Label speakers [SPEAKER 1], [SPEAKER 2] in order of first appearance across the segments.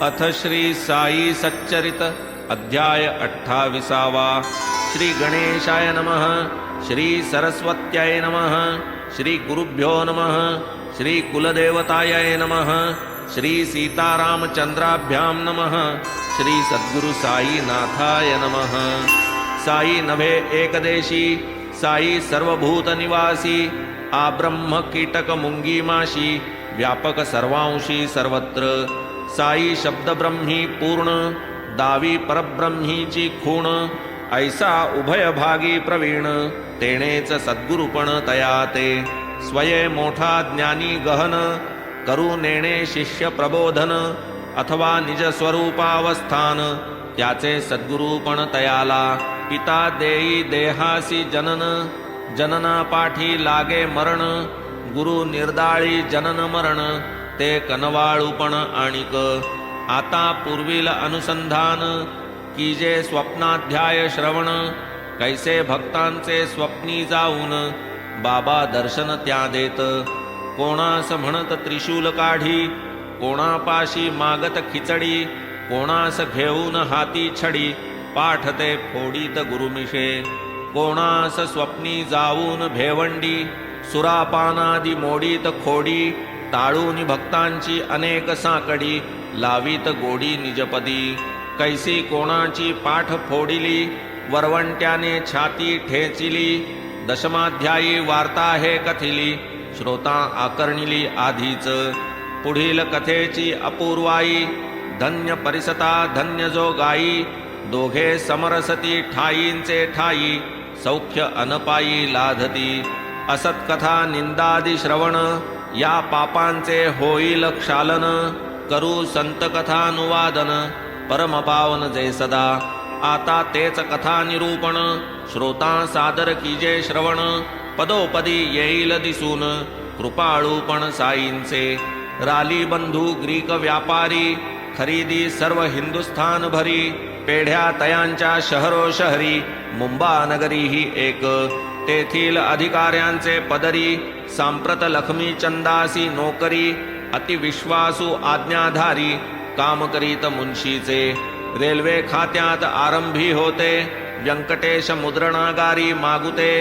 [SPEAKER 1] अथ श्री साई सच्चरित अध्याय 28वा। श्री गणेशाय नमः। श्री सरस्वत्याय नमः। श्री गुरुभ्यो नमः। श्री कुलदेवताय नमः। श्री सीतारामचंद्राभ्यां नमः। श्री सद्गुरु साई नाथाय नमः। साई नभे एकदेशी, साई सर्वभूत निवासी, आब्रह्म कीटक मुंगी माशी, व्यापक सर्वांशी सर्वत्र। साई शब्द ब्रह्मी पूर्ण, दावी परब्रह्मीची खूण, ऐसा उभय भागी प्रवीण, तेणेच सद्गुरुपण तया ते। स्वये मोठा ज्ञानी गहन, करू नेणे शिष्य प्रबोधन, अथवा निज स्वरूपावस्थान, त्याचे सद्गुरुपण तयाला। पिता देई देहासी जनन, जनना पाठी लागे मरण, गुरु निर्दाळी जनन मरण, ते कनवाळूपण आणिक। आता पूर्वील अनुसंधान, कीजे स्वप्नाध्याय श्रवण, कैसे भक्तांचे स्वप्नी जाऊन, बाबा दर्शन त्या देत। कोणास म्हणत त्रिशूल काढी, कोणापाशी मागत खिचडी, कोणास घेऊन हाती छडी, पाठते फोडीत गुरुमिषे। कोणास स्वप्नी जाऊन भेवंडी, सुरापानादी मोडीत खोडी, टाळून भक्तांची अनेक साकडी, लावीत गोडी निजपदी। कैसी कोणाची पाठ फोडिली, वरवंट्याने छाती ठेचिली, दशमाध्यायी वार्ता हे कथिली, श्रोता आकर्णिली आधीच। पुढील कथेची अपूर्वाई, धन्य परिसता धन्य जो गाई, दोघे समरसती ठाईंचे ठाई, सौख्य अनपायी लाधती। असत्कथा निंदादी श्रवण, या पापांचे होईल क्षालन, करू संतकथानुवादन, परमपावन जे सदा। आता तेच कथा निरूपण, श्रोता सादर कीजे श्रवण, पदोपदी येईल दिसून, कृपाळूपण साईंचे। राली बंधू ग्रीक व्यापारी, खरीदी सर्व हिंदुस्थान भरी, पेढ्या तयांच्या शहरोशहरी, मुंबा नगरी ही एक। तेथील अधिकाऱ्यांचे पदरी, सांप्रत लक्ष्मी चंदासी नोकरी, अतिविश्वासू आज्ञाधारी, काम करीत मुंशीचे। रेल्वे खात्यात आरंभी होते, व्यंकटेश मुद्रणागारी मागुते,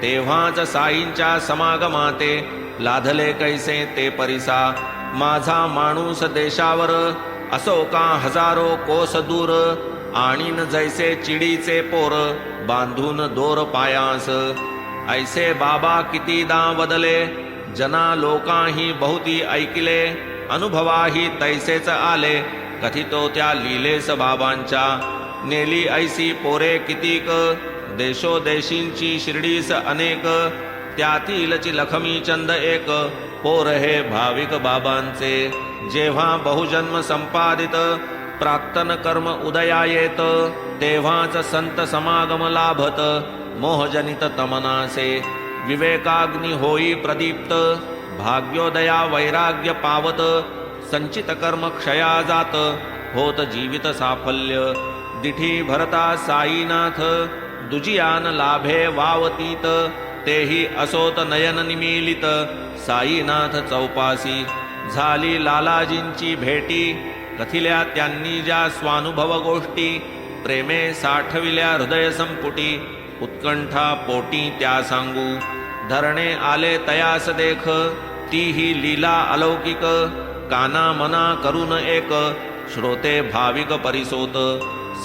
[SPEAKER 1] तेव्हाच साईंच्या समागमाते, लाधले कैसे ते परिसा। माझा माणूस देशावर, असो का हजारो कोस दूर, आणीन जैसे चिडीचे पोर, बांधून दोर पायास। ऐसे बाबा कितीदा वदले, जना लोकांही बहुती ऐकिले, अनुभवाही तैसेच आले, कथितो त्या लीलेस बाबांच्या। नेली ऐसी पोरे कितीक, देशोदेशींची शिर्डीस अनेक, त्यातीलची लक्ष्मी चंद एक, पोर हे भाविक बाबांचे। जेव्हा बहुजन्म संपादित, प्राक्तन कर्म उदया येत, तेव्हाच संत समागम लाभत, मोहजनित तमनासे। विवेकाग्नी होई प्रदीप्त, भाग्योदया वैराग्य पावत, संचित कर्म क्षया जात, होत जीवित साफल्य। दिठी भरता साईनाथ, दुजियान लाभे वावतीत, तेही असोत नयन निमीलित, साईनाथ चौपासी। झाली लालाजींची भेटी, कथिल्या त्यांनी ज्या स्वानुभव गोष्टी, प्रेमे साठविल्या हृदय संपुटी, उत्कंठा पोटी त्या सांगू। धरणे आले तयास देख, तीही लीला अलौकिक, काना मना करून एक, श्रोते भाविक परिसोत।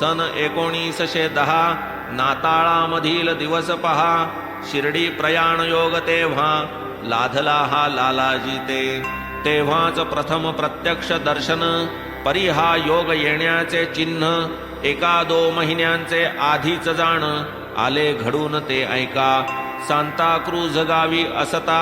[SPEAKER 1] सन 1910 नाताळामधील दिवस पहा, शिर्डी प्रयाण योग तेव्हा, लाधला हा लालाजी ते। तेव्हाच प्रथम प्रत्यक्ष दर्शन, परी हा योग येण्याचे चिन्ह, 1-2 महिन्यांचे आधीच जाण, आले घडून ते ऐका। सांताक्रूझ गावी असता,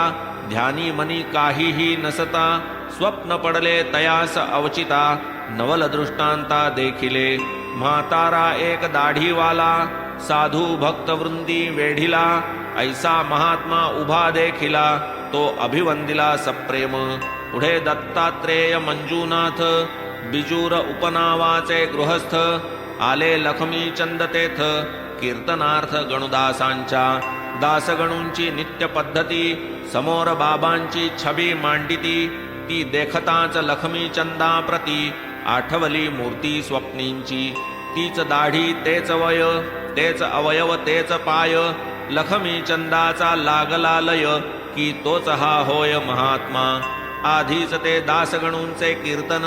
[SPEAKER 1] ध्यानी मनी काहीही नसता, स्वप्न पडले तयास अवचिता, नवल दृष्टांता देखिले। म्हातारा एक दाढीवाला, साधू भक्त वृंदी वेढिला, ऐसा महात्मा उभा देखिला, तो अभिवंदिला सप्रेम। पुढे दत्तात्रेय मंजूनाथ, बिजूर उपनावाचे गृहस्थ, आले लक्ष्मी चंद तेथ, कीर्तनार्थ गणुदासांच्या। दासगणूंची नित्य पद्धती, समोर बाबांची छबी मांडिती, ती देखताच लक्ष्मी चंदा प्रती आठवली मूर्ती स्वप्नींची. तीच दाढी तेच वय, तेच अवयव तेच पाय, लखमी चंदाचा लागला लय, की तोच हा होय महात्मा. आधीच ते दासगणूंचे कीर्तन,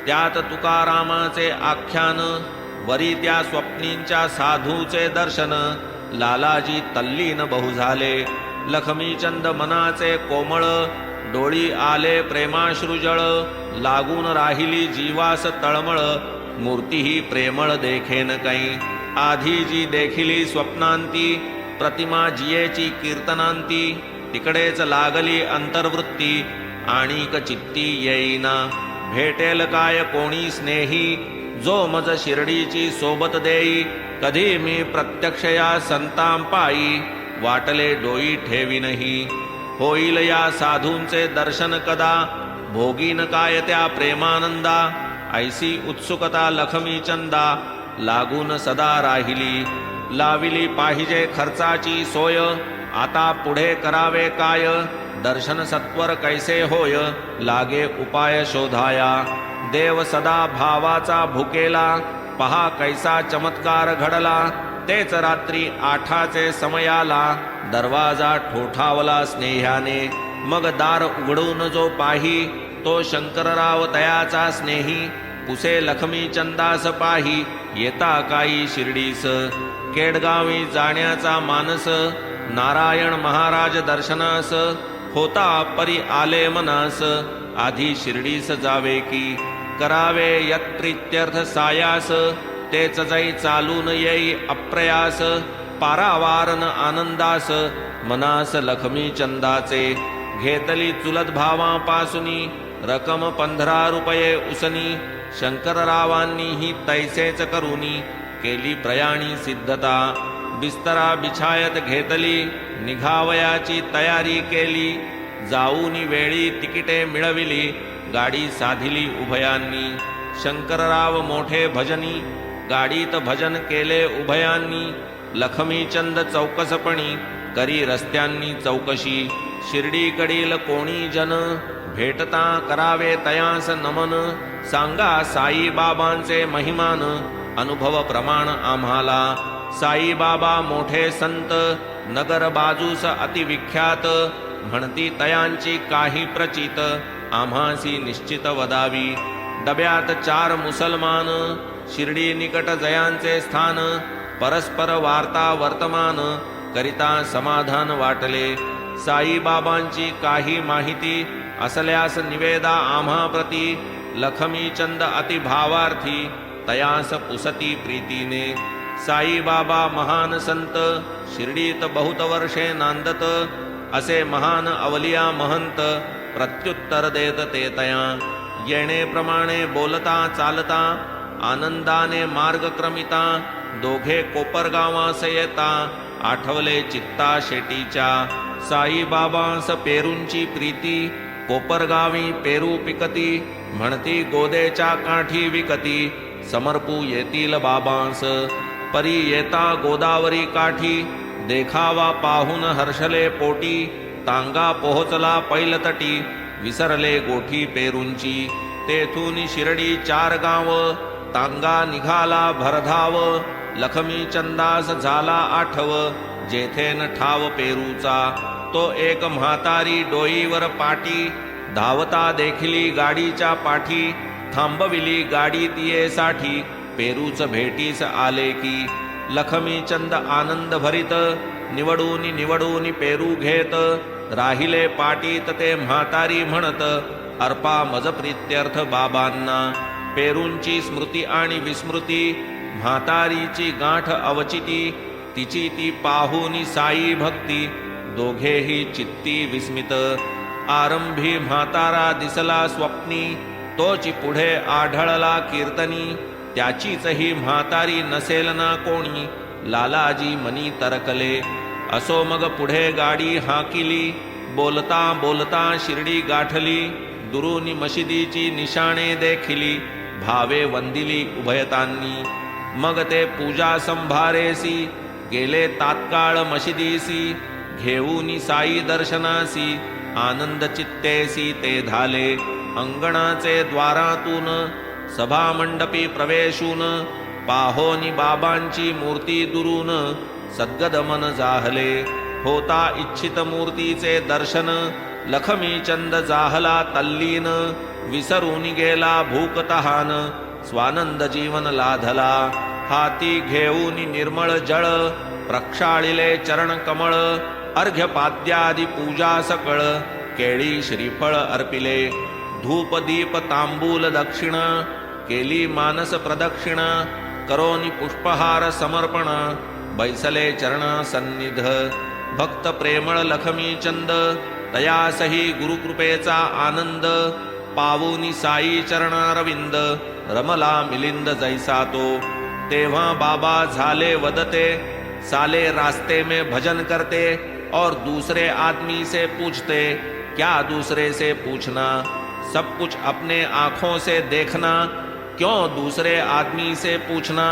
[SPEAKER 1] त्यात तुकारामाचे आख्यान, वरी त्या स्वप्नींच्या साधूचे दर्शन, लालाजी तल्लीन बहु झाले. लखमीचंद मनाचे कोमळ, डोळी आले प्रेमाश्रुजळ, लागून राहिली जीवास तळमळ, मूर्ती ही प्रेमळ देखेन कै. आधी जी देखिली स्वप्नांती, प्रतिमा जियेची कीर्तनांती, तिकडेच लागली अंतर्वृत्ती, आणिक चित्ती येईना. भेटेल काय कोणी स्नेही, जो मज शिर्डीची सोबत देई. कधी मी प्रत्यक्ष या संतांपायी, वाटले डोई ठेवीनही. होईल या साधूंचे दर्शन कदा, भोगीन काय त्या प्रेमानंदा. ऐसी उत्सुकता लखमी चंदा, लागून सदा राहिली. लाविली पाहिजे खर्चाची सोय, आता पुढे करावे काय. दर्शन सत्वर कैसे होय, लागे उपाय शोधाया. देव सदा भावाचा भुकेला, पहा कैसा चमत्कार घडला. तेच रात्री 8चे समयाला, दरवाजा ठोठावला स्नेहाने. मग दार उघडून जो पाही, तो शंकरराव तयाचा स्नेही. पुसे लखमी चंदास पाही, येता काही शिर्डीस. केडगावी जाण्याचा मानस, नारायण महाराज दर्शनास. होता परी आले मनास, आधी शिर्डीस जावे की. करावे यत्रित्यर्थ सायास, तेच जै चालून येई अप्रयास. पारावारन आनंदास, मनास लखमी चंदाचे. घेतली चुलत भावापासूनी, रकम 15 रुपये उसनी. शंकररावांनी ही तैसेच करूनी, केली प्रयाणी सिद्धता. बिस्तरा बिछायत घेतली, निघावयाची तयारी केली. जाऊनी वेळी तिकिटे मिळविली, गाडी साधिली उभयांनी. शंकरराव मोठे भजनी, गाडीत भजन केले उभयांनी. लखमीचंद चौकसपणी, करी रस्त्यांनी चौकशी. शिर्डीकडील कोणी जन, भेटता करावे तयास नमन. सांगा साईबाबांचे महिमान, अनुभव प्रमाण आम्हाला. साईबाबा मोठे संत, नगर बाजूस अतिविख्यात. म्हणती तयांची काही प्रचित, आम्हासी निश्चित वदावी. डब्यात 4 मुसलमान, शिर्डी निकट जयांचे स्थान. परस्पर वार्ता वर्तमान, करिता समाधान वाटले. साईबाबांची काही माहिती, असल्यास निवेदा आम्हा प्रती. लखमीचंद अतिभावार्थी, तयास पुसती प्रीतीने. साईबाबा महान संत, शिर्डीत बहुत वर्षे नांदत. असे महान अवलिया महंत, प्रत्युत्तर देत ते तया. येणेप्रमाणे बोलता चालता, आनंदाने मार्ग क्रमिता. दोघे कोपरगावास येता, आठवले चित्ता शेटीच्या. साईबाबांस पेरूंची प्रीती, कोपरगावी पेरू पिकती. म्हणती गोदेच्या काठी विकती, समर्पू येतील बाबांस. परी येता गोदावरी काठी, देखावा पाहून हर्षले पोटी. तांगा पोहोचला पैलतटी, विसरले गोठी पेरूंची. तेथून शिर्डी 4 गाव, तांगा निघाला भरधाव. लखमी चंदास झाला आठव, जेथेन ठाव पेरूचा. तो एक म्हातारी डोईवर पाटी, धावता देखिली गाडीच्या पाठी. थांबविली गाडी तियेसाठी, पेरूच भेटीस आले की. लखमीचंद आनंद भरित, निवडून निवडून पेरू घेत. राहिले पाटीत ते म्हातारी म्हणत, अर्पा मज प्रीत्यर्थ बाबांना. पेरूंची स्मृती आणि विस्मृती, म्हातारीची गाठ अवचिती. तिची ती पाहुनी साई भक्ती, दोघेही चित्ती विस्मित. आरंभी म्हातारा दिसला स्वप्नी, तोची पुढे आढळला कीर्तनी. त्याचीच ही म्हातारी नसेल ना कोणी, लालाजी मनी तरकले. असो मग पुढे गाडी हाकिली, बोलता बोलता शिर्डी गाठली. दुरुनी मशिदीची निशाणे देखिली, भावे वंदिली उभयतांनी. मग ते पूजा संभारेसी, गेले तात्काळ मशिदीसी. घेऊनी साई दर्शनासी, आनंद चित्तेसी ते झाले. अंगणाचे द्वारातून सभामंडपी प्रवेशून पाहोनी बाबांची मूर्ती दुरून सद्गद मन जाहले. होता इच्छित मूर्तीचे दर्शन लखमी चंद जाहला तल्लीन. विसरून गेला भूक तहान स्वानंद जीवन लाधला. हाती घेऊन निर्मळ जळ प्रक्षाळिले चरण कमळ. अर्घ्यपाद्यादी पूजा सकळ केळी श्रीफळ अर्पिले. धूप दीप तांबूल दक्षिण केली मानस प्रदक्षिण. करोनी पुष्पहार समर्पण बैसले चरण सन्निध. भक्त प्रेमळ लखमी चंद तयासही गुरुकृपेचा आनंद. पावुनी साई चरणारविंद रमला मिलिंद जैसा तो. तेव्हा बाबा झाले वदते साले रास्ते में भजन करते और दूसरे आदमी से पूछते. क्या दूसरे से पूछना, सब कुछ अपने आंखों से देखना. क्यों दूसरे आदमी से पूछना,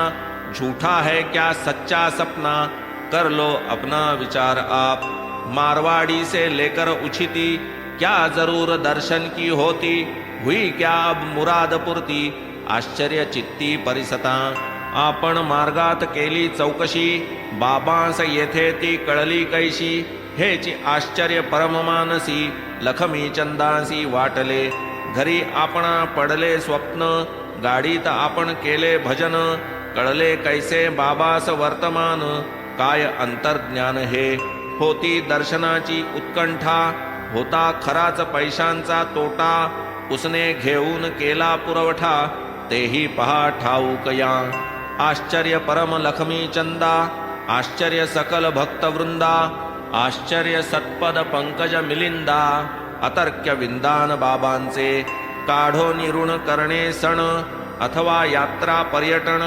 [SPEAKER 1] झूठा है क्या सच्चा सपना. कर लो अपना विचार आप. मारवाड़ी से लेकर उछिती क्या जरूर दर्शन की होती. हुई क्या अब मुराद पुरती आश्चर्य चित्ती परिसता. आपण मार्गात केली चौकशी बाबांस येथे ती कळली कैशी. हेची आश्चर्य परममानसी लखमी चंदासी वाटले. घरी आपणा पडले स्वप्न गाडीत आपण केले भजन. कळले कैसे बाबास वर्तमान काय अंतर्ज्ञान हे. होती दर्शनाची उत्कंठा होता खराच पैशांचा तोटा. उसने घेऊन केला पुरवठा तेही पहा ठाऊक या. आश्चर्य परम लखमी चंदा आश्चर्य सकल भक्तवृंदा. आश्चर्य सत्पद पंकज मिलिंदा. अतर्क्य विंदान बाबांचे काढो निऋण करणे सण अथवा यात्रा पर्यटन.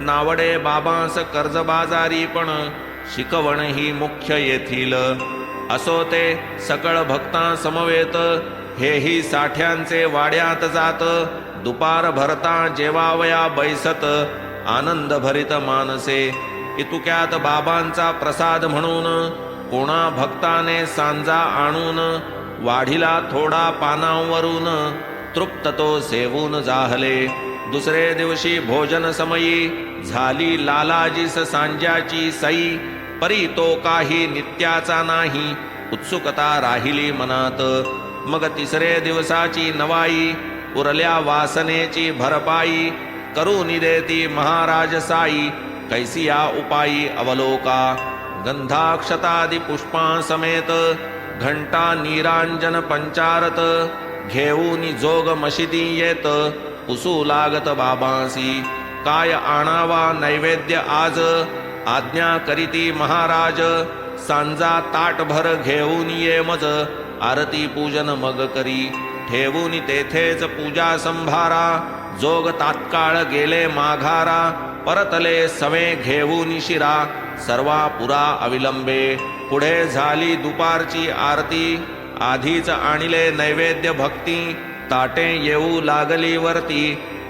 [SPEAKER 1] नावडे बाबांस कर्जबाजारी पण शिकवण ही मुख्य येथील. असो ते सकळ भक्ता समवेत हेही साठ्यांचे वाड्यात जात. दुपार भरता जेवावया बैसत आनंद भरित मानसे. इतुक्यात बाबांचा प्रसाद म्हणून कोणा भक्ताने सांजा आणून. वाढीला थोडा पानावरून तृप्त तो सेवून जाहले. दुसरे दिवशी भोजन समयी झाली लालाजीस सांज्याची सई. परी तो काही नित्याचा नाही उत्सुकता राहिली मनात. मग तिसरे दिवसाची नवाई उरल्या वासनेची भरपाई. करून देती महाराज साई कैसिया उपायी अवलोका. गंधाक्षतादि पुष्पां समेत घंटा नीरांजन पंचारत. घेऊनी जोग मशिदी येत पुसू लागत बाबांसी. काय आणावा नैवेद्य आज आज्ञा करीती महाराज. सांजा ताटभर घेऊन ये मज आरती पूजन मग करी. ठेवून तेथेच पूजा संभारा जोग तात्काळ गेले माघारा. परतले सवे घेऊन शिरा सर्वा पुरा अविलंबे. पुढे झाली दुपारची आरती आधीच आणिले नैवेद्य भक्ती. ताटे येऊ लागली वरती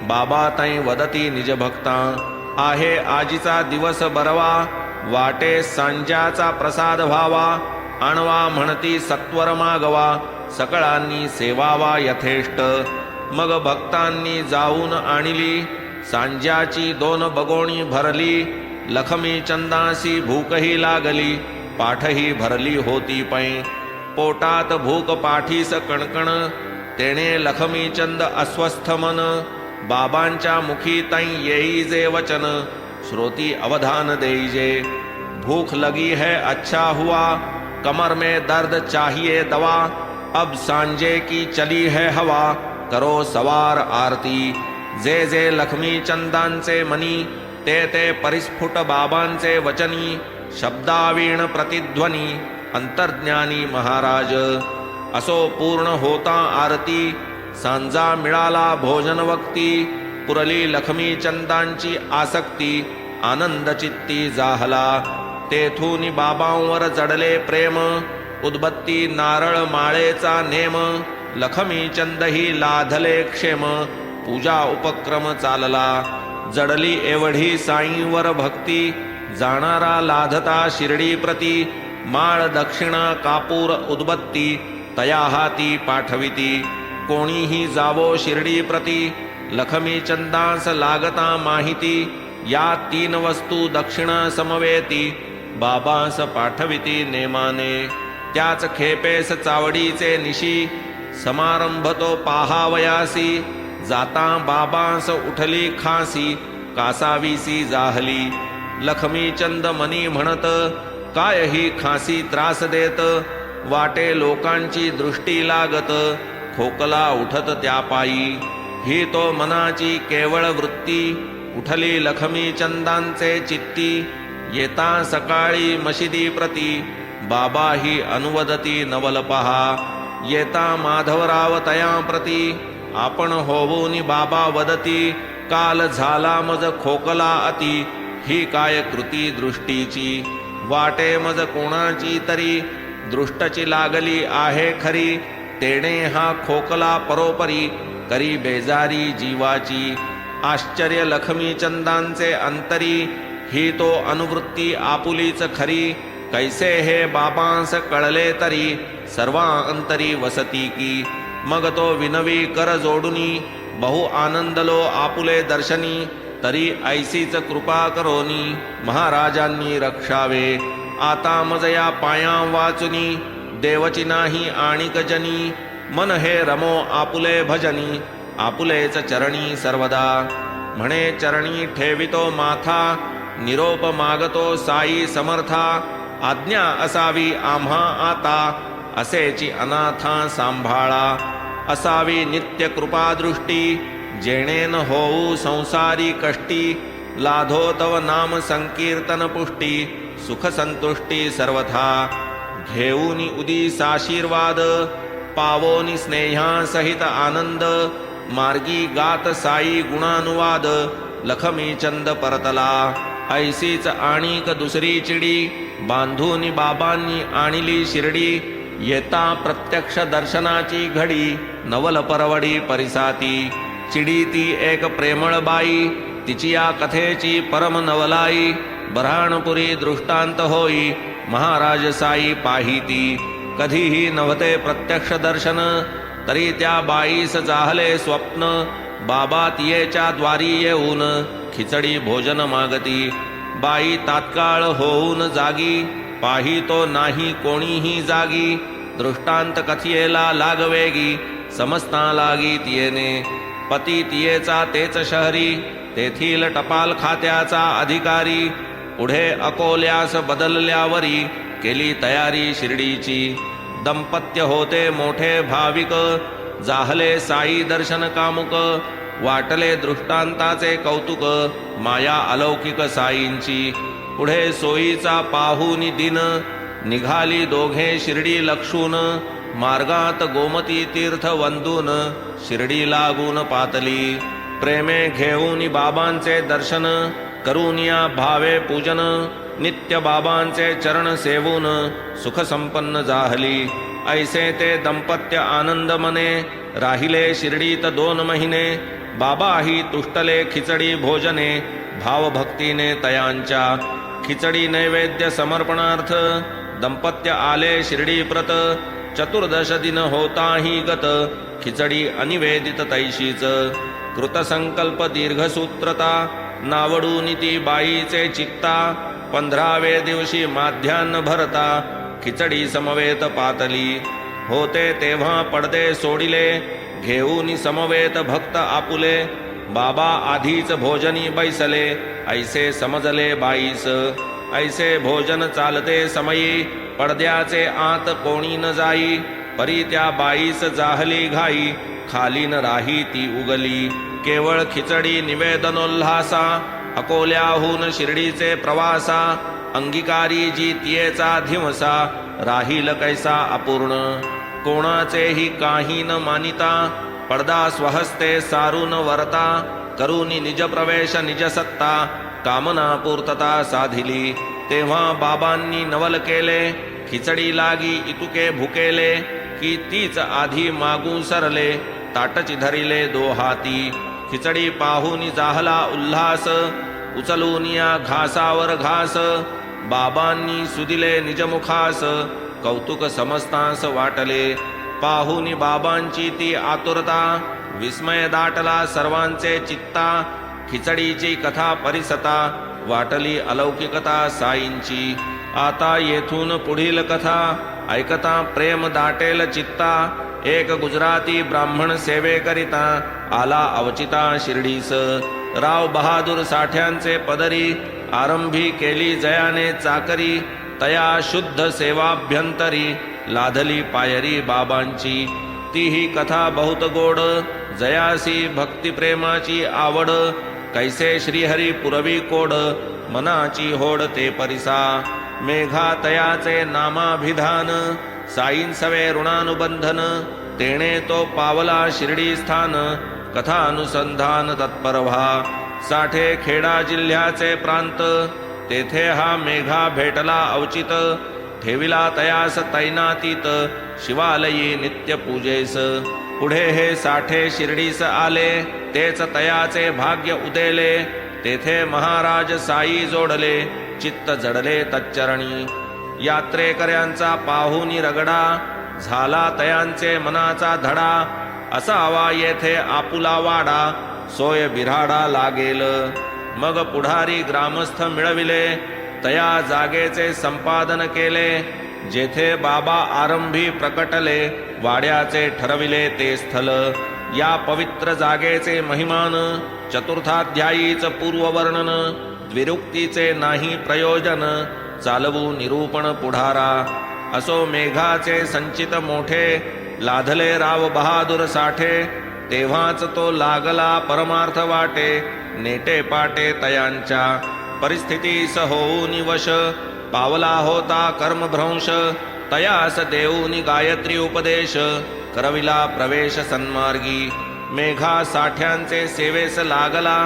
[SPEAKER 1] बाबा तै वदती निज भक्ता. आहे आजीचा दिवस बरवा वाटे सांज्याचा प्रसाद व्हावा. आणवा म्हणती सत्वर मागवा सकळांनी सेवावा यथेष्ट. मग भक्तांनी जाऊन आणली सांज्याची 2 बगोणी भरली. लखमी चंदासी भूकही लागली पाठही भरली होती पै. पोटात भूक पाठीस कणकण तेणे लखमी चंद अस्वस्थ मन. बाबांच्या मुखी तै येई जे वचन श्रोती अवधान देईजे. भूख लगी है अच्छा हुआ कमर में दर्द चाहिए दवा. अब सांजे की चली है हवा करो सवार आरती. जे जे लक्ष्मी चंदांचे मनी ते ते परिस्फुट बाबांचे वचनी. शब्दावीण प्रतिध्वनी अंतर्ज्ञानी महाराज. असो पूर्ण होता आरती सांजा मिळाला भोजन वक्ती. पुरली लक्ष्मी चंदांची आसक्ती आनंद चित्ती जाहला. तेथून बाबांवर जडले प्रेम उदबत्ती नारळ माळेचा नेम. लखमी चंदही लाधले क्षेम पूजा उपक्रम चालला. जडली एवढी साईंवर भक्ती जाणारा लाधता शिर्डी प्रती. माळ दक्षिणा कापूर उदबत्ती तया हाती पाठविती. कोणीही जावो शिर्डी प्रती लखमी चंदास लागता माहिती, या 3 वस्तू दक्षिणा समवेती, बाबास पाठविती नेमाने. त्याच खेपेस चावडीचे निशी, समारंभ तो पाहावयासी, जाता बाबास उठली खासी, कासावीसी जाहली. लखमी चंद मनी म्हणत, काय ही खासी त्रास देत, वाटे लोकांची दृष्टी लागत, खोकला उठत त्या पायी. ही तो मनाची केवळ वृत्ती, उठली लखमी चंदांचे चित्ती. येता सकाळी मशिदी प्रती, बाबा ही अनुवदती नवल पहा. येता माधवराव तया प्रती, आपण होऊनी बाबा वदती, काल झाला मज खोकला अति, ही काय कृती दृष्टीची. वाटे मज कोणाची तरी, दृष्टची लागली आहे खरी, तेणे हा खोकला परोपरी, करी बेजारी जीवाची. आश्चर्य लखमी चंदांचे अंतरी, ही तो अनुवृत्ती आपुलीच खरी. कैसे हे बाबांस कळले तरी, सर्वा अंतरी वसती की. मग तो विनवी कर जोडुनी, बहु आनंदलो आपुले दर्शनी. तरी ऐसीच कृपा करोनी, महाराजांनी रक्षावे. आता मजया पाया वाचुनी, देवची नाही आणिक जनी. मन हे रमो आपुले भजनी, आपुलेच चरणी सर्वदा. म्हणे चरणी ठेवितो माथा, निरोप मागतो साई समर्था. आज्ञा असावी आम्हा आता, असेची अनाथा सांभाळा. असावी नित्य कृपादृष्टी, जेणेन होऊ संसारी कष्टी. लाधो तव नाम संकीर्तन पुष्टी, सुख संतुष्टी सर्वथा. घेऊनी उदीस आशीर्वाद, पावोनी स्नेहा सहित आनंद. मार्गी गात साई गुणानुवाद, लखमी चंद परतला. ऐसीच आणिक दुसरी चिडी, बांधूनी बाबांनी आणली शिर्डी. येता प्रत्यक्ष दर्शनाची घडी, नवल परवडी परिसाती. चिडी ती एक प्रेमळ बाई, तिची या कथेची परम नवलाई. बऱ्हाणपुरी दृष्टांत होई, महाराज साई पाहिती. कधीही नव्हते प्रत्यक्ष दर्शन, तरी त्या बाईस जाहले स्वप्न. बाबा तियेच्या द्वारी येऊन, खिचडी भोजन मागती. बाई तात्काळ होऊन जागी, पाहितो नाही कोणीही जागी. दृष्टांत कथियेला लागवेगी, समजता लागी तियेने. पती तियेचा तेच शहरी, तेथील टपाल खात्याचा अधिकारी. पुढे अकोल्यास बदलल्यावरी, केली तयारी शिर्डीची. दंपत्य होते मोठे भाविक, जाहले साई दर्शन कामुक. वाटले दृष्टांताचे कौतुक, माया अलौकिक साईंची. पुढे सोयीचा पाहुनी दिन, निघाली दोघे शिर्डी लक्षून. मार्गात गोमती तीर्थ वंदून, शिर्डी लागून पातली. प्रेमे घेऊन बाबांचे दर्शन, करून या भावे पूजन. नित्य बाबांचे चरण सेवून, सुख संपन्न जाहली. ऐसे ते दंपत्य आनंद मने, राहिले शिर्डीत 2 महिने. बाबाही तुष्टले खिचडी भोजने, भावभक्तीने तयांच्या. खिचडी नैवेद्य समर्पणार्थ, दंपत्य आले शिर्डी प्रत. 14 दिन होताही गत, खिचडी अनिवेदित तैशीच. कृतसंकल्प दीर्घसूत्रता, नावडून ती बाईचे चित्ता. 15वे दिवशी माध्यान्ह भरता, खिचडी समवेत पातली. होते तेव्हा पडदे सोडिले, घेऊन समवेत भक्त आपुले. बाबा आधीच भोजनी बैसले, ऐसे समजले बाईस. ऐसे भोजन चालते समयी, पडद्याचे आत कोणी न जाई. परी त्या बाईस जाहली घाई, खाली न राही ती उगली. केवळ खिचडी निवेदनोल्हासा, अकोल्याहून शिर्डीचे प्रवासा. अंगीकारी जी तियेचा धिवसा, राहील कैसा अपूर्ण. कोणाचेही काही न मानिता, पडदा स्वहस्ते सारून वरता. करूनी निज प्रवेश निज सत्ता, कामना पूर्तता साधिली. तेव्हा बाबांनी नवल केले, खिचडी लागी इतुके भुकेले. की तीच आधी मागू सरले, ताटची धरिले 2 हाती. खिचडी पाहून जाहला उल्हास, उचलून या घासावर घास. बाबांनी सुदिले निजमुखास, कौतुक समस्तास वाटले. पाहुनी बाबांची ती आतुरता, विस्मय दाटला सर्वांचे चित्ता, खिचडीची कथा परिसता, वाटली अलौकिकता साईंची. आता येथून पुढील कथा ऐकता प्रेम दाटेल चित्ता, एक गुजराती ब्राह्मण सेवेकरिता आला अवचिता शिर्डीस. राव बहादूर साठ्यांचे पदरी आरंभी केली जयाने चाकरी, तया शुद्ध सेवाभ्यंतरी लाधली पायरी बाबांची. ती ही कथा बहुत गोड, जयासी भक्तिप्रेमाची आवड, कैसे श्रीहरी पुरवी कोड, मनाची होड ते परिसा. मेघा तयाचे नामाभिधान, साईंसवे ऋणानुबंधन, तेणे तो पावला शिर्डी स्थान, कथानुसंधान तत्पर व्हा. साठे खेडा जिल्ह्याचे प्रांत, तेथे हा मेघा भेटला अवचित, ठेविला तयास तैनातीत, शिवालयी नित्य पूजेस. पुढे हे साठे शिर्डीस आले, तेच तयाचे भाग्य उदेले, तेथे महाराज साई जोडले, चित्त जडले तच्चरणी. यात्रेकऱ्यांचा पाहुनी रगडा, झाला तयांचे मनाचा धडा, असावा येथे आपुला वाडा, सोय बिराडा लागेल. मग पुढारी ग्रामस्थ मिळविले, तया जागेचे संपादन केले, जेथे बाबा आरंभी प्रकटले, वाड्याचे ठरविले ते स्थल. या पवित्र जागेचे महिमान, चतुर्थाध्यायीच पूर्ववर्णन, द्विरुक्तीचे नाही प्रयोजन, चालवू निरूपण पुढारा. असो मेघाचे संचित मोठे, लाधले राव बहादूर साठे, तेव्हाच तो लागला परमार्थ वाटे, नेटे पाटे तयांच्या. परिस्थितीस होऊनी वश, पावला होता कर्मभ्रंश, तयास देऊनी गायत्री उपदेश, करविला प्रवेश सन्मार्गी. मेघा साठ्यांचे सेवेस लागला,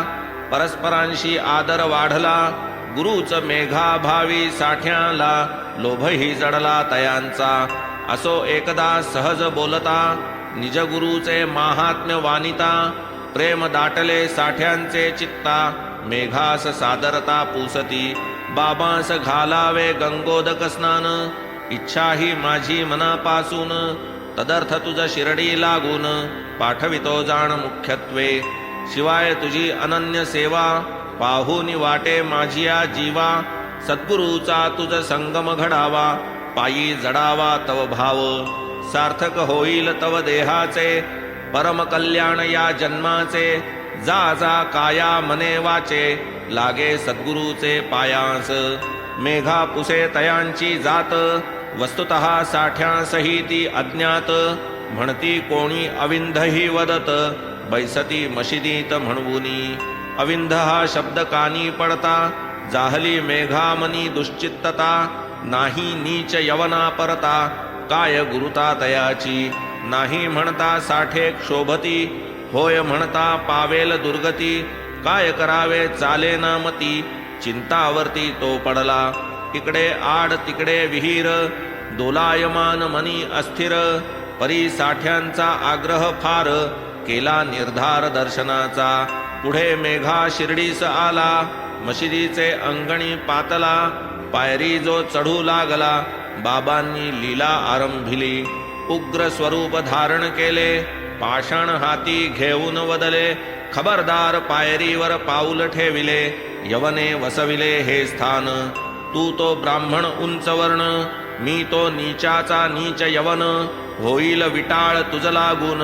[SPEAKER 1] परस्परांशी आदर वाढला, गुरुच मेघा भावी साठ्याला, लोभही जडला तयांचा. असो एकदा सहज बोलता, निज गुरुचे माहात्म्य वानिता, प्रेम दाटले साठ्यांचे चित्ता, मेघास सादरता पुसती. बाबांस घालावे गंगोदक स्नान, इच्छा ही माझी मनापासून, तदर्थ तुझ शिर्डी लागून, पाठवितो जाण मुख्यत्वे. शिवाय तुझी अनन्य सेवा, पाहुनी वाटे माझिया जीवा, सद्गुरूचा तुझ संगम घडावा, पायी जडावा तव भाव. सार्थक होईल तव देहाचे, परम कल्याण या जन्माचे, जा जा काया मने वाचे, लागे सद्गुरूचे पायांस. मेघा पुसे तयांची जात, वस्तुतः साठ्यांसही अज्ञात, म्हणती कोणी अविंधही वदत, बैसती मशिदीत म्हणवुनी. अविंध हा शब्द कानी पडता, जाहली मेघामनी दुश्चित्तता, नाही नीच यवना परता, काय गुरुता तयाची. नाही म्हणता साठे क्षोभती, होय म्हणता पावेल दुर्गती, काय करावे चाले ना मती, चिंतावरती तो पडला. इकडे आड तिकडे विहीर, दोलायमान मनी अस्थिर, परी साठ्यांचा आग्रह फार, केला निर्धार दर्शनाचा. पुढे मेघा शिर्डीस आला, मशिदीचे अंगणी पातला, पायरी जो चढू लागला, बाबांनी लीला आरंभिली. उग्र स्वरूप धारण केले, पाषाण हाती घेऊन वदले, खबरदार पायरीवर पाऊल ठेविले, यवने वसविले हे स्थान. तू तो ब्राह्मण उंच वर्ण, मी तो नीचाचा नीच यवन, होईल विटाळ तुझ लागून,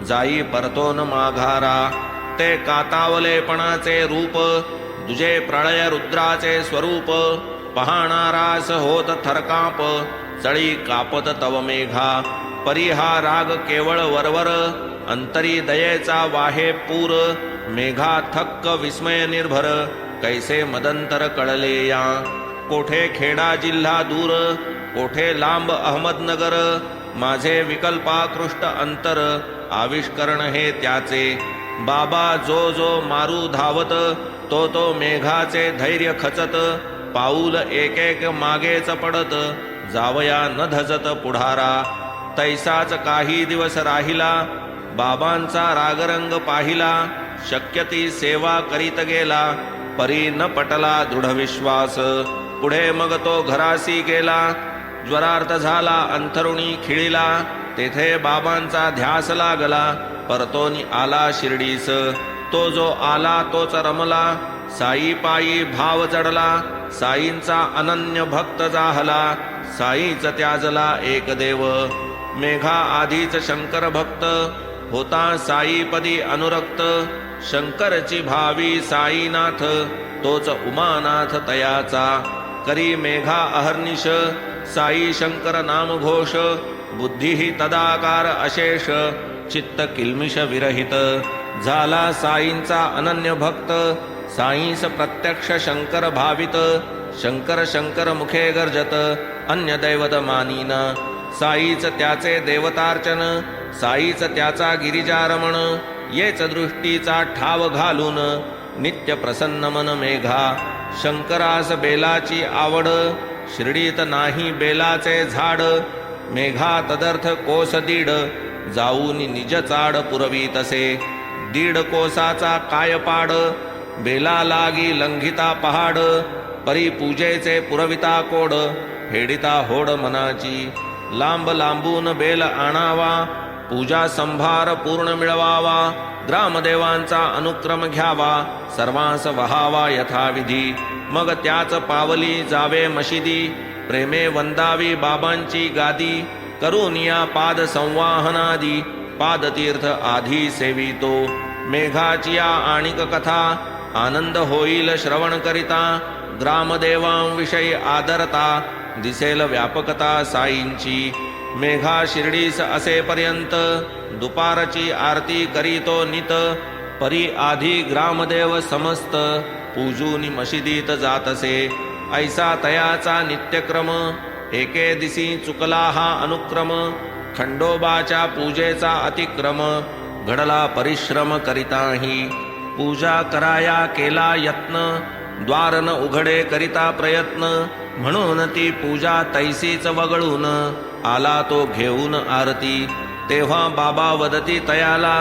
[SPEAKER 1] जाई परतोन माघारा. ते कातावलेपणाचे रूप, तुझे प्रळय रुद्राचे स्वरूप, पाहणारास होत थरकाप, चळी कापत तव मेघा. परिहा राग केवळ वरवर, अंतरी दयेचा वाहे पूर, मेघा थक्क विस्मय निर्भर, कैसे मदंतर कळले या. कोठे खेडा जिल्हा दूर, कोठे लांब अहमदनगर, माझे विकल्पाकृष्ट अंतर, आविष्करण हे त्याचे. बाबा जो जो मारू धावत, तो तो मेघाचे धैर्य खचत, पाऊल एक एक मागेच पडत, जावया न धजत पुढारा. तैसाच काही दिवस राहिला, बाबांचा रागरंग पाहिला, शक्य ती सेवा करीत गेला, परी न पटला दृढ विश्वास. पुढे मग तो घरासी गेला, ज्वरार्थ झाला अंथरुणी खिळीला, तेथे बाबांचा ध्यास लागला, परतोनी आला शिर्डीस. तो जो आला तोच रमला, साई पायी भाव जडला. साईंचा अनन्य भक्त जाहला, साईच त्याजला एक देव. मेघा आधीच शंकर भक्त, होता साईपदी अनुरक्त. शंकरची भावी साईनाथ, तोच उमानाथ तयाचा. करी मेघा अहर्निश, साई शंकर नाम घोष. बुद्धी तदाकार अशेष, चित्त किल्मिष विरहित. झाला साईंचा अनन्य भक्त, साईंस प्रत्यक्ष शंकर भावित. शंकर शंकर मुखे गर्जत, अन्य दैवत मानीन. साईच त्याचे देवतार्चन, साईच त्याचा गिरिजारमण. येच दृष्टीचा ठाव घालून, नित्य प्रसन्न मन मेघा. शंकरास बेलाची आवड, शिर्डीत नाही बेलाचे झाड. मेघा तदर्थ कोस दीड, जाऊन निज चाड पुरवी तसे. दीड कोसाचा काय पाड, बेला लागी लंघिता पहाड. परी पूजेचे पुरविता कोड, फेडिता होड मनाची. लांब लांबून बेल आणावा, पूजा संभार पूर्ण मिळवावा. ग्रामदेवांचा अनुक्रम घ्यावा, सर्वांस वहावा यथाविधी. मग त्याच पावली जावे मशिदी, प्रेमे वंदावी बाबांची गादी. करुनिया पाद संवाहनादी, पादतीर्थ आधी सेवितो. मेघाची या आणिक कथा, आनंद होईल श्रवण करिता. ग्रामदेवांविषयी आदरता, दिसेल व्यापकता साईंची. मेघा शिर्डीस असेपर्यंत, दुपारची आरती करीतो नित. परी आधी ग्रामदेव समस्त, पूजूनी मशिदीत जातसे. ऐसा तयाचा नित्यक्रम, एके दिसी चुकला हा अनुक्रम. खंडोबाच्या पूजेचा अतिक्रम, घडला परिश्रम करिताही. पूजा कराया केला यत्न, द्वार न उघडे करिता प्रयत्न. म्हणून ती पूजा तैसीच वगळून, आला तो घेऊन आरती. तेव्हा बाबा वदती तयाला,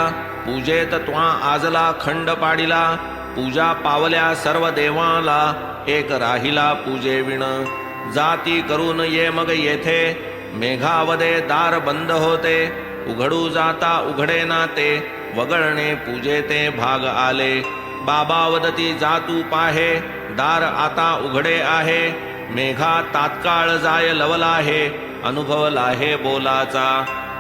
[SPEAKER 1] पूजेत त्वा आजला खंड पाडिला. पूजा पावल्या सर्व देवाला, एक राहिला पूजेविण. जाती करून ये मग येथे, मेघावदे दार बंद होते. उघडू जाता उघडे नाते, वगळणे पूजेते भाग आले. बाबा वदती जातू पाहे, दार आता उघडे आहे. मेघा तात्काळ जाय लवलाहे, अनुभवलाहे बोलाचा.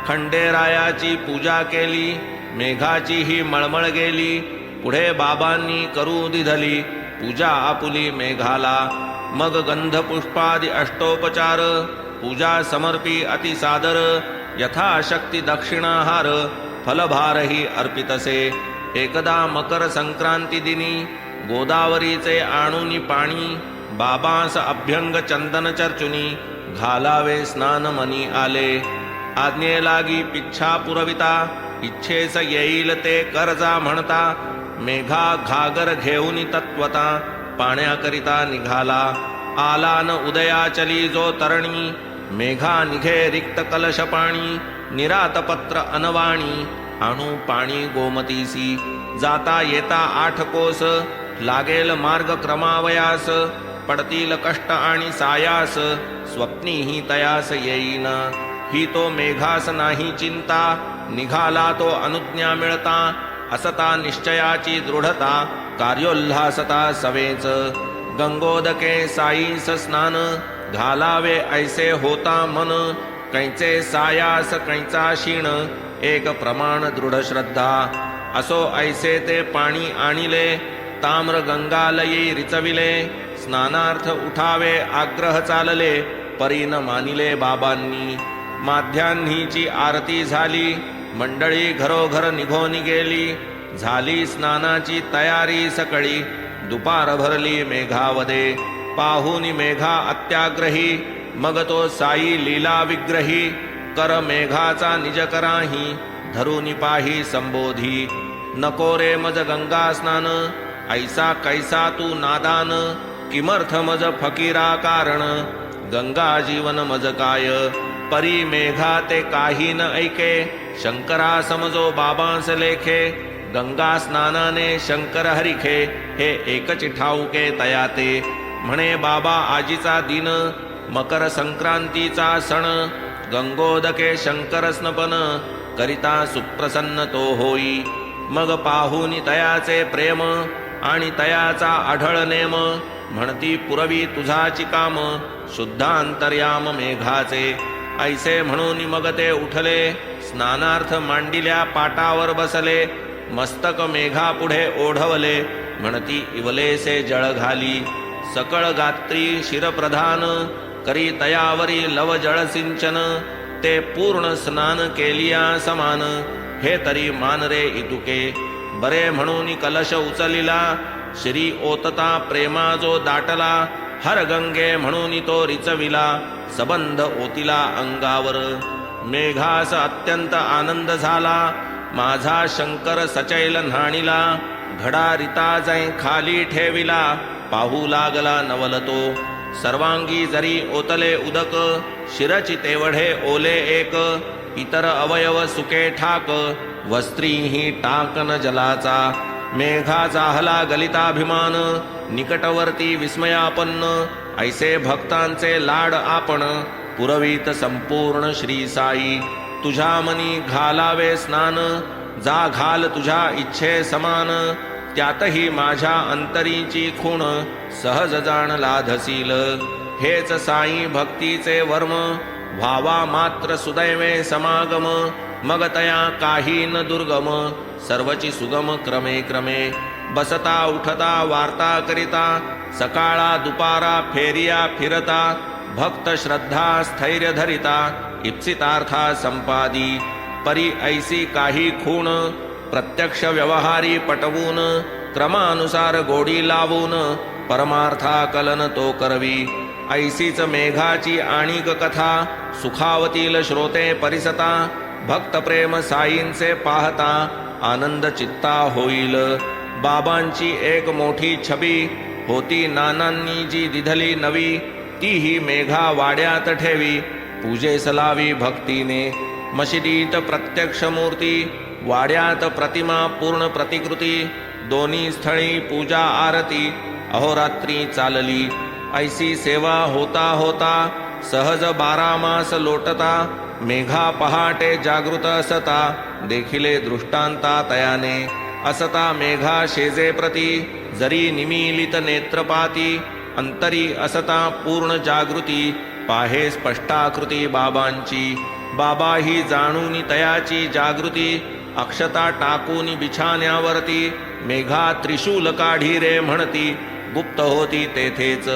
[SPEAKER 1] खंडेरायाची पूजा केली, मेघाची ही मळमळ गेली. पुढे बाबांनी करू दिधली, पूजा आपुली मेघाला. मग गंध पुष्पादी अष्टोपचार, पूजा समर्पी अतिसादर. यथाशक्ती दक्षिणाहार, फलभारही अर्पितसे. एकदा मकर संक्रांती दिनी, गोदावरीचे आणूनी पाणी. बाबांस अभ्यंग चंदन चर्चुनी, घालावे स्नान मनी आले. आज्ञे लागी पिच्छा पुरविता, इच्छेस येईल ते करजा म्हणता. मेघा घागर घेऊनी तत्वता, पाण्याकरिता निघाला. आला न उदयाचली जो तरणी, मेघा निघे रिक्त कलश पाणी. निरातपत्र अनवाणी, आणू पाणी गोमतीसी. जाता येता 8 कोस, लागेल मार्ग क्रमावयास. पडतील कष्ट आणि सायास, स्वप्नीही तयास येईन. ही तो मेघास नाही चिंता, निघाला तो अनुज्ञा मिळता. असता निश्चयाची दृढता, कार्योल्हासता सवेच. गंगोदके साईस स्नान, घालावे ऐसे होता मन. कैचे सायास कैचा क्षीण, एक प्रमाण दृढ श्रद्धा. असो ऐसे ते पाणी आणिले, ताम्र गंगालयी रिचविले. स्नानार्थ उठावे आग्रह चालले, परी न मानिले बाबांनी. माध्यान्हीची आरती झाली, मंडळी घरोघर निघोनी गेली. झाली स्नानाची तयारी सकळी, दुपार भरली मेघावदे. पाहुनी मेघा अत्याग्रही, मग तो साई लीला विग्रही. कर मेघाचा निज कराही, धरुनी पाही संबोधी. नको रे मज गंगा स्नान, ऐसा कैसा तू नादान. किमर्थ मज फकीरा कारण, गंगा जीवन मज काय. परी मेघा ते काही न ऐके, शंकरा समजो बाबांस लेखे. गंगा स्नानाने शंकर हरिखे, हे एकच ठाऊके तयाते. म्हणे बाबा आजीचा दिन, मकर संक्रांतीचा सण. गंगोदके शंकर स्नपन, करिता सुप्रसन्न तो होई. मग पाहुनी तयाचे प्रेम आणि तयाचा आढळ नेम, म्हणती पुरवी तुझाची काम शुद्धांतर्याम मेघाचे. ऐसे म्हणून मग ते उठले, स्नानार्थ मांडिल्या पाटावर बसले. मस्तक मेघा पुढे ओढवले, म्हणती इवलेसे जळ घाली. सकळ गात्री शिरप्रधान, करी तयावरी लव जळ सिंचन. ते पूर्ण स्नान केलिया समान, हे तरी मान रे इतुके. बरे म्हणून कलश उचलिला, श्री ओतता प्रेमा जो दाटला. हर गंगे म्हणून तो रिचविला, सबंध ओतिला अंगावर. मेघास अत्यंत आनंद झाला, माझा शंकर सचैल न्हाणीला. घडा रिता जै खाली ठेविला, पाहू लागला नवल तो. सर्वांगी जरी ओतले उदक, शिरची तेवढे ओले एक. इतर अवयव सुके ठाक, वस्त्रीही टाकन जलाचा. मेघा जाहला गलिताभिमान, निकटवर्ती विस्मयापन्न. ऐसे भक्तांचे लाड आपण, पुरवीत संपूर्ण श्री साई. तुझ्या मनी घालावे स्नान, जा घाल तुझ्या इच्छे समान. त्यातही माझ्या अंतरीची खूण, सहज जाण लाधसील. हेच साई भक्तीचे वर्म, व्हावा मात्र सुदैवे समागम. मग तया काही न दुर्गम, सर्वची सुगम क्रमे क्रमे. बसता उठता वार्ता करिता, सकाळा दुपारा फेरिया फिरता. भक्त श्रद्धा स्थैर्य धरिता, इप्सितार्था संपादी. परी ऐसी काही खूण, प्रत्यक्ष व्यवहारी पटवून. क्रमानुसार गोडी लावून, परमार्था कलन तो करवी. ऐसीच मेघाची आणिक कथा, सुखावतील श्रोते परिसता. भक्त प्रेम साईंचे पाहता, आनंद चित्ता होईल. बाबांची एक मोठी छबी, होती नानांनी जी दिधली नवी. तीही मेघा वाड्यात ठेवी, पूजेस लावी भक्तीने. मशिदीत प्रत्यक्ष मूर्ती, वाड्यात प्रतिमा पूर्ण प्रतिकृती. दोन्ही स्थळी पूजा आरती, अहोरात्री चालली. ऐसी सेवा होता होता, सहज 12 मास लोटता. मेघा पहाटे जागृत असता, देखिले दृष्टांता तयाने. असता मेघा शेजे प्रती, जरी निमीलित नेत्रपाती. अंतरी असता पूर्ण जागृती, पाहे स्पष्टाकृती बाबांची. बाबा ही जाणून तयाची जागृती, अक्षता टाकून बिछाण्यावरती. मेघा त्रिशूल काढी रे म्हणती, गुप्त होती तेथेच.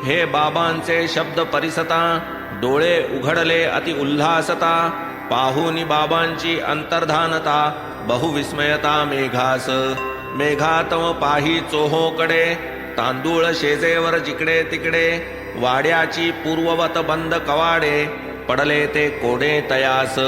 [SPEAKER 1] हे बाबांचे शब्द परिसता, डोळे उघडले अति उल्हासता. पाहुनी बाबांची अंतर्धानता, बहुविस्मयता मेघास. मेघातम पाही चोहोकडे, तांदूळ शेजेवर जिकडे तिकडे. वाड्याची पूर्ववत बंद कवाडे, पडले ते कोडे तयास.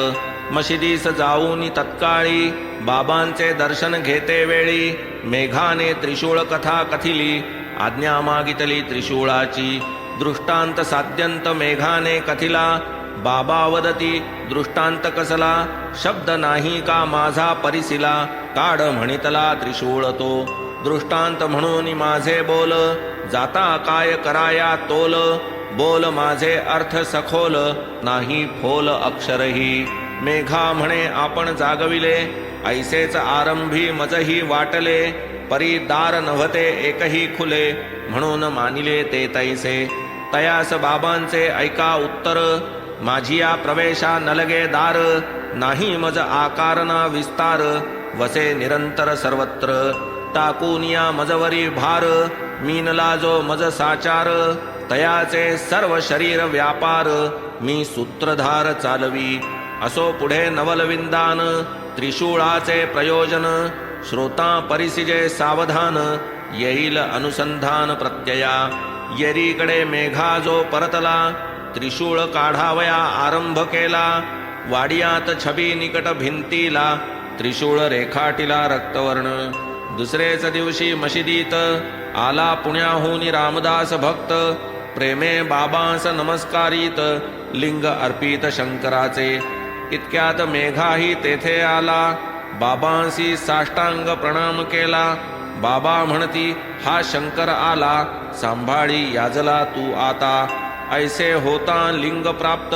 [SPEAKER 1] मशिदीस जाऊन तत्काळी, बाबांचे दर्शन घेते वेळी. मेघाने त्रिशूळ कथा कथिली, आज्ञा मागितली त्रिशूळाची. दृष्टांत साध्यंत मेघाने कथिला, बाबा वदती दृष्टांत कसला. शब्द नाही का माझा परिसिला, काढ म्हणितला त्रिशूळ तो. दृष्टांत म्हणून माझे बोल, जाता काय कराया तोल. बोल माझे अर्थ सखोल, नाही फोल अक्षरही. मेघा म्हणे आपण जागविले, ऐसेच आरंभी मजही वाटले. परी दार नव्हते एकही खुले, म्हणून मानिले ते तैसे. तयास बाबांचे ऐका उत्तर, माझिया प्रवेशा नलगे दार. नाही मज आकारना विस्तार, वसे निरंतर सर्वत्र. टाकूनिया मजवरी भार, मीनला जो मज साचार. तयाचे सर्व शरीर व्यापार, मी सूत्रधार चालवी. असो पुढे नवलविंदान, त्रिशूळाचे प्रयोजन. श्रोता परिसिजे सावधान, येईल अनुसंधान प्रत्यया. येरीकडे मेघा जो परतला, त्रिशूळ काढावया आरंभ केला. वाडियात छबी निकट भिंतीला, त्रिशूळ रेखाटिला रक्तवर्ण. दुसरेच दिवशी मशिदीत, आला पुण्याहून रामदास भक्त. प्रेमे बाबांस नमस्कारित, लिंग अर्पित शंकराचे. इतक्यात मेघाही तेथे आला, बाबांसी साष्टांग प्रणाम केला. बाबा म्हणती हा शंकर आला, सांभाळी याजला तू आता. ऐसे होता लिंग प्राप्त,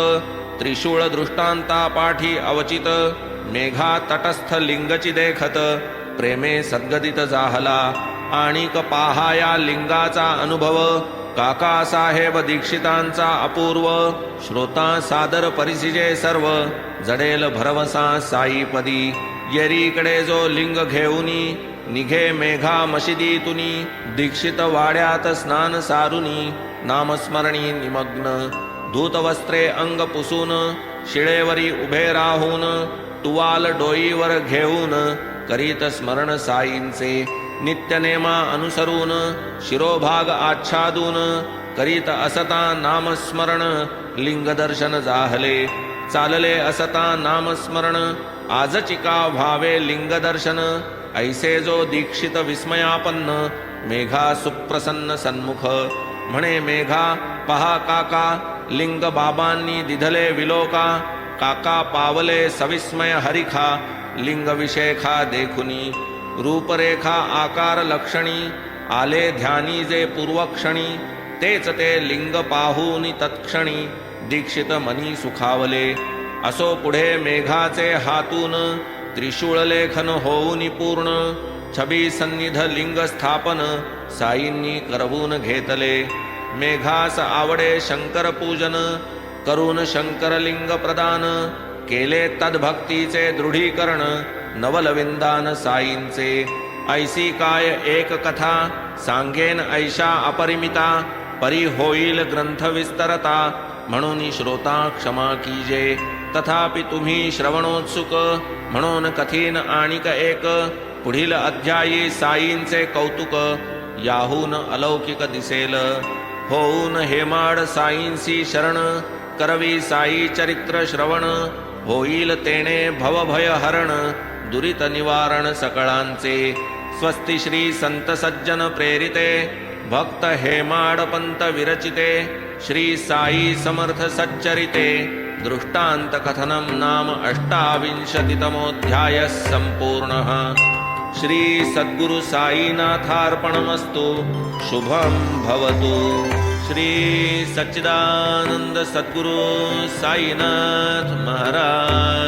[SPEAKER 1] त्रिशूळ दृष्टांता पाठी अवचित. मेघा तटस्थ लिंगची देखत प्रेमे सद्गदित जाहला आणिक पाहाया लिंगाचा अनुभव काका साहेब दीक्षितांचा अपूर्व श्रोता सादर परिसिजे सर्व जडेल भरवसा साईपदी येरीकडे जो लिंग घेऊनी निघे मेघा मशिदीतुनी दीक्षित वाड्यात स्नान सारुनी नामस्मरणी निमग्न धूतवस्त्रे अंग पुसून शिळेवरी उभे राहून टुवाल डोईवर घेऊन करीत स्मरण साईंचे नित्यनेमा अनुसरून शिरोभाग आच्छादून करीत असता नामस्मरण लिंगदर्शन जाहले चालले असता नामस्मरण आजचिका व्हावे लिंगदर्शन ऐसे जो दीक्षित विस्मयापन्न मेघा सुप्रसन्न सन्मुख म्हणे मेघा पहा काका लिंग बाबांनी दिधले विलोका काका पावले सविस्मय हरिखा लिंग विशेखा देखुनी रूपरेखा आकार लक्षणी आले ध्यानी जे पूर्वक्षणी तेच ते लिंग पाहूनी तत्क्षणी दीक्षित मनी सुखावले असो पुढे मेघाचे हातून त्रिशूळ लेखन होऊनी पूर्ण छबी सन्निध लिंग स्थापन साईंनी करवून घेतले मेघास आवडे शंकर पूजन करून शंकरलिंग प्रदान केले तद्भक्तीचे दृढीकरण नवलविंदान साईंचे ऐसी काय एक कथा सांगेन ऐशा अपरिमिता परी होईल ग्रंथ विस्तरता म्हणून श्रोता क्षमा कीजे तथापि तुम्ही श्रवणोत्सुक म्हणून कथीन आणिक एक पुढील अध्यायी साईंचे कौतुक याहून अलौकिक दिसेल होऊन हेमाड साईंसी शरण करवी साई चरित्र श्रवण होईल तेने भवभय हरण दुरित निवारण सकळांचे स्वस्ति श्री संत सज्जन प्रेरिते भक्त हेमाड पंत विरचिते श्री साई समर्थ सच्चरिते दृष्टांत कथनम नाम 28तमोऽध्यायः संपूर्णः श्री सद्गुरु साईनाथार्पणमस्तु शुभं भवतु श्री सच्चिदानंद सद्गुरु साईनाथ महाराज